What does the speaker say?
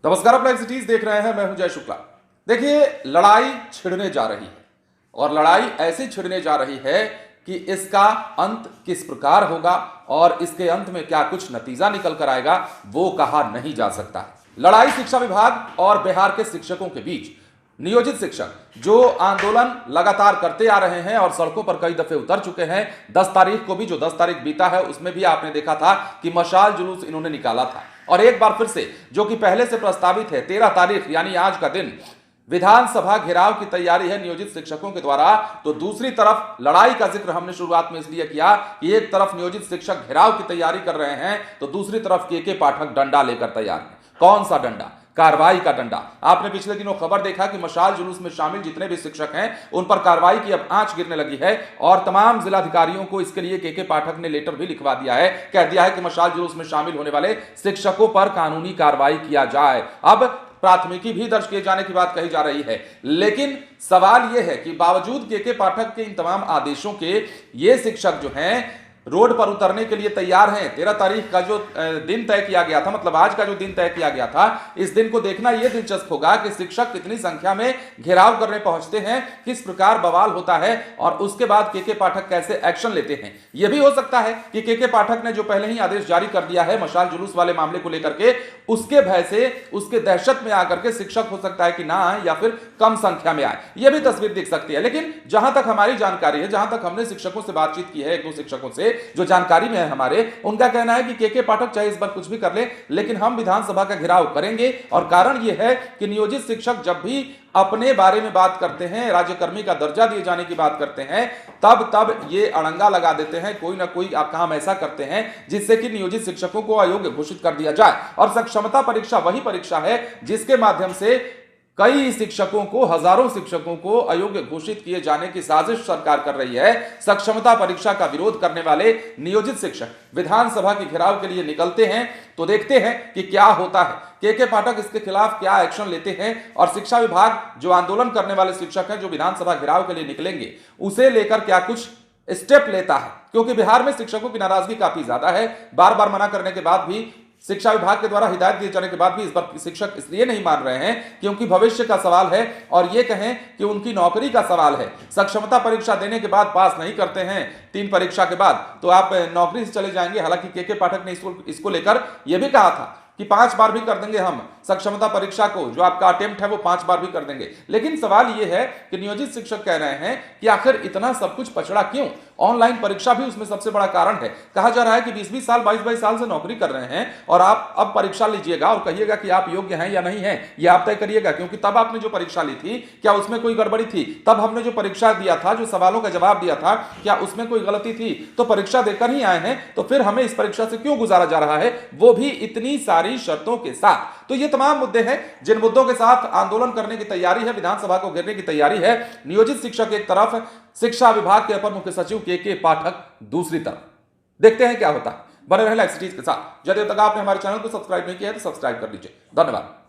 नमस्कार, आप live cities देख रहे हैं। मैं हूं जय शुक्ला। देखिए, लड़ाई छिड़ने जा रही है और लड़ाई ऐसी छिड़ने जा रही है कि इसका अंत किस प्रकार होगा और इसके अंत में क्या कुछ नतीजा निकल कर आएगा वो कहा नहीं जा सकता। लड़ाई शिक्षा विभाग और बिहार के शिक्षकों के बीच। नियोजित शिक्षक जो आंदोलन लगातार करते आ रहे हैं और सड़कों पर कई दफे उतर चुके हैं। 10 तारीख को भी, जो 10 तारीख बीता है, उसमें भी आपने देखा था कि मशाल जुलूस इन्होंने निकाला था। और एक बार फिर से, जो कि पहले से प्रस्तावित है, 13 तारीख यानी आज का दिन विधानसभा घेराव की तैयारी है नियोजित शिक्षकों के द्वारा। तो दूसरी तरफ लड़ाई का जिक्र हमने शुरुआत में इसलिए किया कि एक तरफ नियोजित शिक्षक घेराव की तैयारी कर रहे हैं तो दूसरी तरफ के पाठक डंडा लेकर तैयार हैं। कौन सा डंडा? कार्रवाई का डंडा। आपने पिछले दिनों खबर देखा कि मशाल जुलूस में शामिल जितने भी शिक्षक हैं उन पर कार्रवाई की अब आंच गिरने लगी है और तमाम जिलाधिकारियों को इसके लिए के पाठक ने लेटर भी लिखवा दिया है। कह दिया है कि मशाल जुलूस में शामिल होने वाले शिक्षकों पर कानूनी कार्रवाई किया जाए। अब प्राथमिकी भी दर्ज किए जाने की बात कही जा रही है। लेकिन सवाल यह है कि बावजूद के पाठक के इन तमाम आदेशों के ये शिक्षक जो हैं रोड पर उतरने के लिए तैयार हैं। 13 तारीख का जो दिन तय किया गया था, मतलब आज का जो दिन तय किया गया था, इस दिन को देखना यह दिलचस्प होगा कि शिक्षक कितनी संख्या में घेराव करने पहुंचते हैं, किस प्रकार बवाल होता है और उसके बाद के पाठक कैसे एक्शन लेते हैं। यह भी हो सकता है कि के पाठक ने जो पहले ही आदेश जारी कर दिया है मशाल जुलूस वाले मामले को लेकर के, उसके भय से, उसके दहशत में आकर के शिक्षक हो सकता है कि ना आए या फिर कम संख्या में आए। यह भी तस्वीर दिख सकती है। लेकिन जहां तक हमारी जानकारी है, जहां तक हमने शिक्षकों से बातचीत की है, एक दो शिक्षकों से जो जानकारी में है हमारे, उनका कहना है कि के पाठक चाहे इस बार कुछ भी कर ले, लेकिन हम विधानसभा का घेराव करेंगे। और कारण यह है कि नियोजित शिक्षक जब भी अपने बारे में बात करते हैं, राज्यकर्मी का दर्जा दिए जाने की बात करते हैं, तब ये अड़ंगा लगा देते हैं, कोई ना कोई काम ऐसा करते हैं जिससे कि नियोजित शिक्षकों को अयोग्य घोषित कर दिया जाए। और सक्षमता परीक्षा वही परीक्षा है जिसके माध्यम से कई शिक्षकों को, हजारों शिक्षकों को अयोग्य घोषित किए जाने की साजिश सरकार कर रही है। सक्षमता परीक्षा का विरोध करने वाले नियोजित शिक्षक विधानसभा के घेराव के लिए निकलते हैं तो देखते हैं कि क्या होता है। के पाठक इसके खिलाफ क्या एक्शन लेते हैं और शिक्षा विभाग जो आंदोलन करने वाले शिक्षक हैं, जो विधानसभा घेराव के लिए निकलेंगे, उसे लेकर क्या कुछ स्टेप लेता है। क्योंकि बिहार में शिक्षकों की नाराजगी काफी ज्यादा है। बार बार मना करने के बाद भी, शिक्षा विभाग के द्वारा हिदायत दिए जाने के बाद भी इस बार शिक्षक इसलिए नहीं मान रहे हैं क्योंकि भविष्य का सवाल है और ये कहें कि उनकी नौकरी का सवाल है। सक्षमता परीक्षा देने के बाद पास नहीं करते हैं 3 परीक्षा के बाद तो आप नौकरी से चले जाएंगे। हालांकि के पाठक ने इसको लेकर यह भी कहा था कि 5 बार भी कर देंगे हम सक्षमता परीक्षा को, जो आपका अटेम्प्ट है वो 5 बार भी कर देंगे। लेकिन सवाल यह है कि नियोजित शिक्षक कह रहे हैं कि आखिर इतना सब कुछ पछड़ा क्यों? ऑनलाइन परीक्षा भी उसमें सबसे बड़ा कारण है। कहा जा रहा है कि 20-20 साल, 22-22 साल से नौकरी कर रहे हैं और आप अब परीक्षा लीजिएगा और कहिएगा कि आप योग्य हैं या नहीं हैं, यह आप तय करिएगा। क्योंकि तब आपने जो परीक्षा ली थी, क्या उसमें कोई गड़बड़ी थी? तब हमने जो परीक्षा दिया था, जो सवालों का जवाब दिया था, क्या उसमें कोई गलती थी? तो परीक्षा देकर ही आए हैं, तो फिर हमें इस परीक्षा से क्यों गुजारा जा रहा है, वो भी इतनी सारी शर्तों के साथ। तो ये तमाम मुद्दे हैं जिन मुद्दों के साथ आंदोलन करने की तैयारी है, विधानसभा को घेरने की तैयारी है नियोजित शिक्षक एक तरफ, शिक्षा विभाग के अपर मुख्य सचिव के पाठक दूसरी तरफ। देखते हैं क्या होता है। बने रहे लाइव सिटीज के साथ। यदि तक आपने हमारे चैनल को सब्सक्राइब नहीं किया है तो सब्सक्राइब कर लीजिए। धन्यवाद।